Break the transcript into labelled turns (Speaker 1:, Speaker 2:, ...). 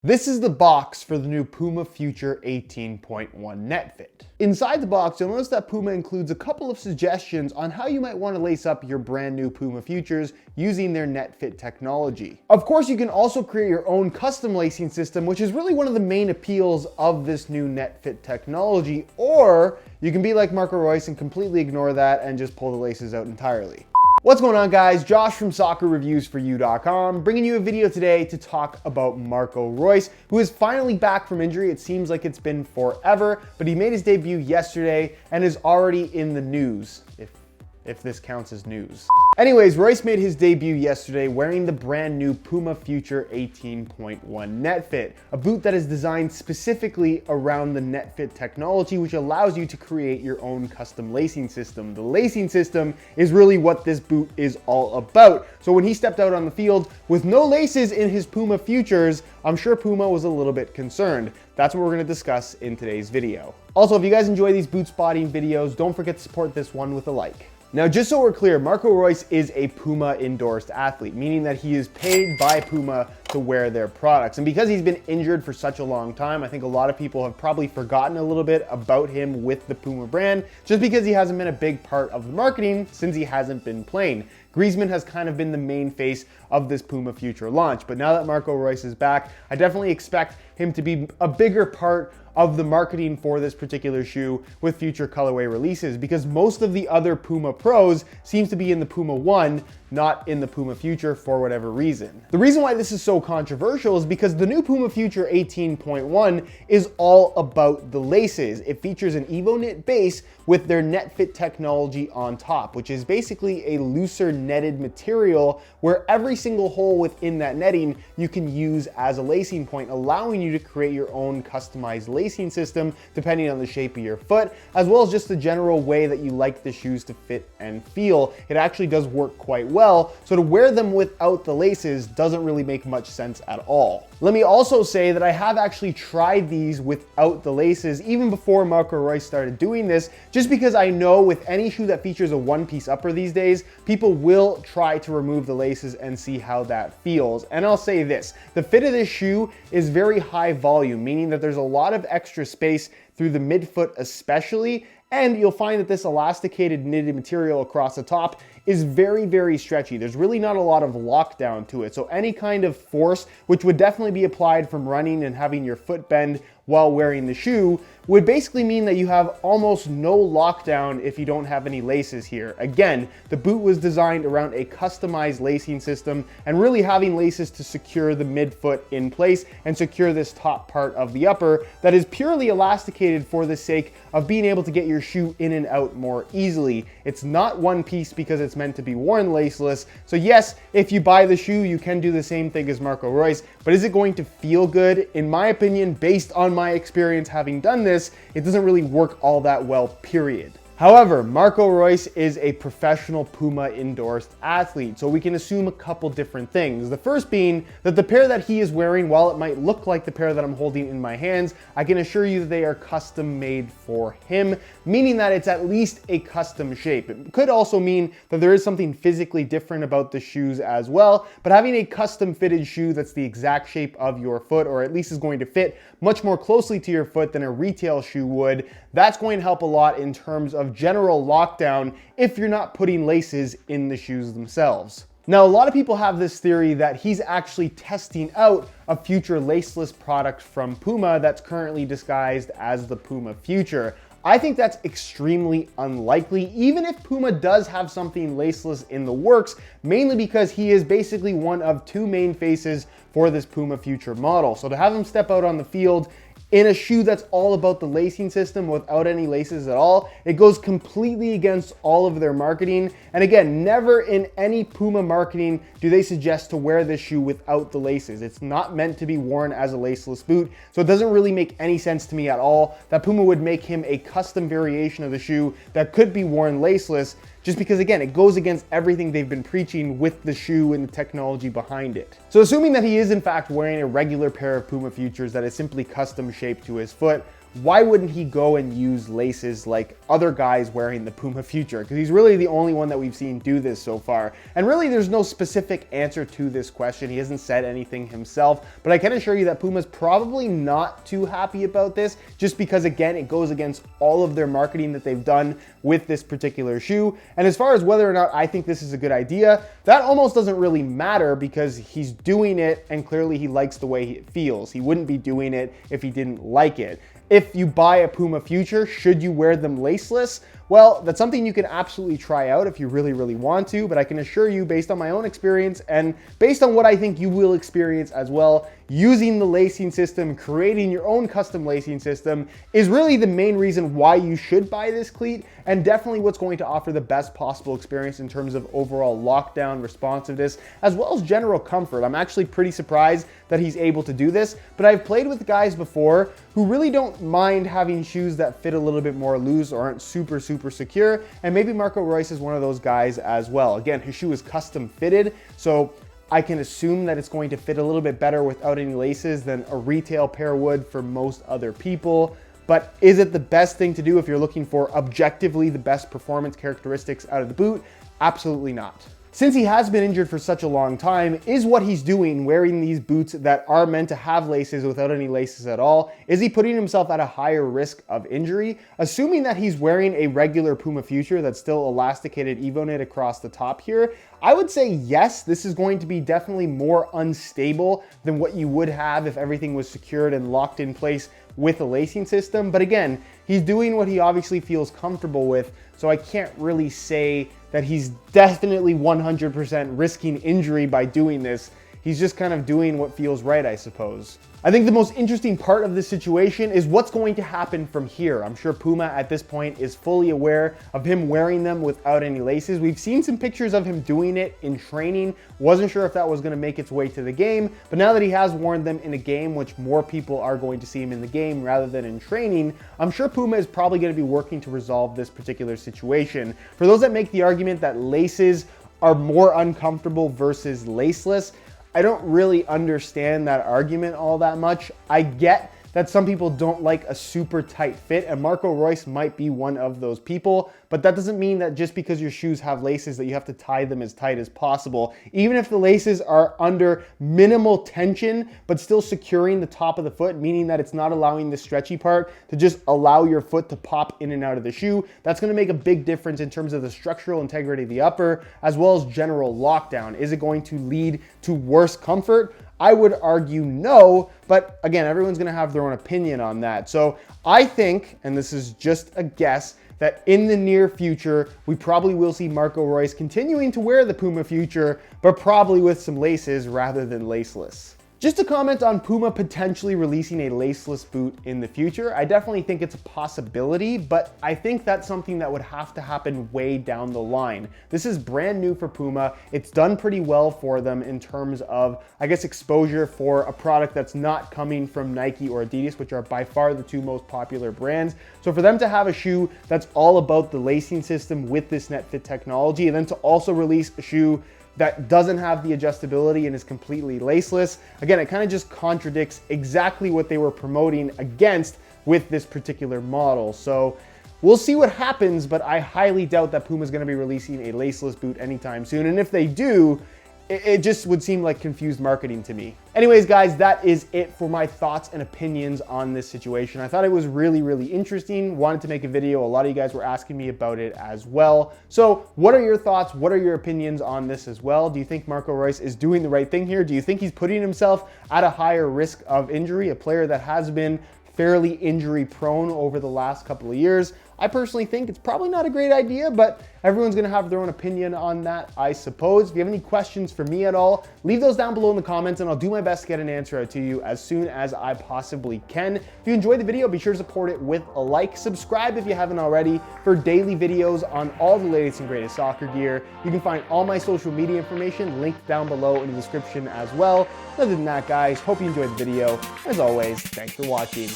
Speaker 1: This is the box for the new Puma Future 18.1 Netfit. Inside the box, you'll notice that Puma includes a couple of suggestions on how you might want to lace up your brand new Puma Futures using their Netfit technology. Of course, you can also create your own custom lacing system, which is really one of the main appeals of this new Netfit technology, or you can be like Marco Reus and completely ignore that and just pull the laces out entirely. What's going on, guys? Josh from soccerreviewsforyou.com, bringing you a video today to talk about Marco Reus, who is finally back from injury. It seems like it's been forever, but he made his debut yesterday and is already in the news, if this counts as news. Anyways, Reus made his debut yesterday wearing the brand new Puma Future 18.1 Netfit, a boot that is designed specifically around the Netfit technology, which allows you to create your own custom lacing system. The lacing system is really what this boot is all about. So when he stepped out on the field with no laces in his Puma Futures, I'm sure Puma was a little bit concerned. That's what we're going to discuss in today's video. Also, if you guys enjoy these boot spotting videos, don't forget to support this one with a like. Now, just so we're clear, Marco Reus is a Puma endorsed athlete, meaning that he is paid by Puma to wear their products. And because he's been injured for such a long time, I think a lot of people have probably forgotten a little bit about him with the Puma brand, just because he hasn't been a big part of the marketing since he hasn't been playing. Griezmann has kind of been the main face of this Puma Future launch, but now that Marco Reus is back, I definitely expect him to be a bigger part of the marketing for this particular shoe with future colorway releases, because most of the other Puma Pros seems to be in the Puma 1, not in the Puma Future for whatever reason. The reason why this is so controversial is because the new Puma Future 18.1 is all about the laces. It features an Evo knit base with their Netfit technology on top, which is basically a looser netted material where every single hole within that netting you can use as a lacing point, allowing you to create your own customized lacing system depending on the shape of your foot, as well as just the general way that you like the shoes to fit and feel. It actually does work quite well, so to wear them without the laces doesn't really make much sense at all. Let me also say that I have actually tried these without the laces even before Marco Reus started doing this, just because I know with any shoe that features a one-piece upper these days, people will try to remove the laces and see how that feels. And I'll say this, the fit of this shoe is very high volume, meaning that there's a lot of extra space through the midfoot especially, and you'll find that this elasticated knitted material across the top is very, very stretchy. There's really not a lot of lockdown to it. So any kind of force, which would definitely be applied from running and having your foot bend while wearing the shoe, would basically mean that you have almost no lockdown if you don't have any laces here. Again, the boot was designed around a customized lacing system and really having laces to secure the midfoot in place and secure this top part of the upper that is purely elasticated for the sake of being able to get your shoe in and out more easily. It's not one piece because it's meant to be worn laceless. So yes, if you buy the shoe, you can do the same thing as Marco Reus, but is it going to feel good? In my opinion, based on my experience having done this, it doesn't really work all that well, period. However, Marco Reus is a professional Puma endorsed athlete, so we can assume a couple different things. The first being that the pair that he is wearing, while it might look like the pair that I'm holding in my hands, I can assure you that they are custom made for him, meaning that it's at least a custom shape. It could also mean that there is something physically different about the shoes as well, but having a custom fitted shoe that's the exact shape of your foot, or at least is going to fit much more closely to your foot than a retail shoe would, that's going to help a lot in terms of general lockdown if you're not putting laces in the shoes themselves. Now, a lot of people have this theory that he's actually testing out a future laceless product from Puma that's currently disguised as the Puma Future. I think that's extremely unlikely, even if Puma does have something laceless in the works, mainly because he is basically one of two main faces for this Puma Future model. So to have him step out on the field in a shoe that's all about the lacing system without any laces at all, it goes completely against all of their marketing. And again, never in any Puma marketing do they suggest to wear this shoe without the laces. It's not meant to be worn as a laceless boot, so it doesn't really make any sense to me at all that Puma would make him a custom variation of the shoe that could be worn laceless, just because again, it goes against everything they've been preaching with the shoe and the technology behind it. So assuming that he is in fact wearing a regular pair of Puma Futures that is simply custom shaped to his foot, why wouldn't he go and use laces like other guys wearing the Puma Future? Because he's really the only one that we've seen do this so far. And really, there's no specific answer to this question. He hasn't said anything himself, but I can assure you that Puma's probably not too happy about this, just because, again, it goes against all of their marketing that they've done with this particular shoe. And as far as whether or not I think this is a good idea, that almost doesn't really matter, because he's doing it and clearly he likes the way it feels. He wouldn't be doing it if he didn't like it. If you buy a Puma Future, should you wear them laceless? Well, that's something you can absolutely try out if you really, really want to, but I can assure you, based on my own experience and based on what I think you will experience as well, using the lacing system, creating your own custom lacing system is really the main reason why you should buy this cleat, and definitely what's going to offer the best possible experience in terms of overall lockdown, responsiveness, as well as general comfort. I'm actually pretty surprised that he's able to do this, but I've played with guys before who really don't mind having shoes that fit a little bit more loose or aren't super secure, and maybe Marco Reus is one of those guys as well. Again, his shoe is custom fitted, so I can assume that it's going to fit a little bit better without any laces than a retail pair would for most other people. But is it the best thing to do if you're looking for objectively the best performance characteristics out of the boot? Absolutely not. Since he has been injured for such a long time, is what he's doing, wearing these boots that are meant to have laces without any laces at all, is he putting himself at a higher risk of injury? Assuming that he's wearing a regular Puma Future that's still elasticated EvoKnit across the top here, I would say yes, this is going to be definitely more unstable than what you would have if everything was secured and locked in place with a lacing system. But again, he's doing what he obviously feels comfortable with, so I can't really say that he's definitely 100% risking injury by doing this. He's just kind of doing what feels right, I suppose. I think the most interesting part of this situation is what's going to happen from here. I'm sure Puma at this point is fully aware of him wearing them without any laces. We've seen some pictures of him doing it in training. Wasn't sure if that was going to make its way to the game, but now that he has worn them in a game, which more people are going to see him in the game rather than in training, I'm sure Puma is probably going to be working to resolve this particular situation. For those that make the argument that laces are more uncomfortable versus laceless, I don't really understand that argument all that much. I get that some people don't like a super tight fit, and Marco Reus might be one of those people, but that doesn't mean that just because your shoes have laces that you have to tie them as tight as possible. Even if the laces are under minimal tension, but still securing the top of the foot, meaning that it's not allowing the stretchy part to just allow your foot to pop in and out of the shoe, that's gonna make a big difference in terms of the structural integrity of the upper, as well as general lockdown. Is it going to lead to worse comfort? I would argue no, but again, everyone's gonna have their own opinion on that. So I think, and this is just a guess, that in the near future, we probably will see Marco Reus continuing to wear the Puma Future, but probably with some laces rather than laceless. Just to comment on Puma potentially releasing a laceless boot in the future, I definitely think it's a possibility, but I think that's something that would have to happen way down the line. This is brand new for Puma. It's done pretty well for them in terms of, I guess, exposure for a product that's not coming from Nike or Adidas, which are by far the two most popular brands. So for them to have a shoe that's all about the lacing system with this Netfit technology, and then to also release a shoe that doesn't have the adjustability and is completely laceless, again, it kind of just contradicts exactly what they were promoting against with this particular model. So we'll see what happens, but I highly doubt that Puma is going to be releasing a laceless boot anytime soon. And if they do, it just would seem like confused marketing to me. Anyways, guys, that is it for my thoughts and opinions on this situation. I thought it was really, really interesting. Wanted to make a video. A lot of you guys were asking me about it as well. So what are your thoughts? What are your opinions on this as well? Do you think Marco Reus is doing the right thing here? Do you think he's putting himself at a higher risk of injury? A player that has been fairly injury prone over the last couple of years. I personally think it's probably not a great idea, but everyone's gonna have their own opinion on that, I suppose. If you have any questions for me at all, leave those down below in the comments and I'll do my best to get an answer out to you as soon as I possibly can. If you enjoyed the video, be sure to support it with a like. Subscribe if you haven't already for daily videos on all the latest and greatest soccer gear. You can find all my social media information linked down below in the description as well. Other than that, guys, hope you enjoyed the video. As always, thanks for watching.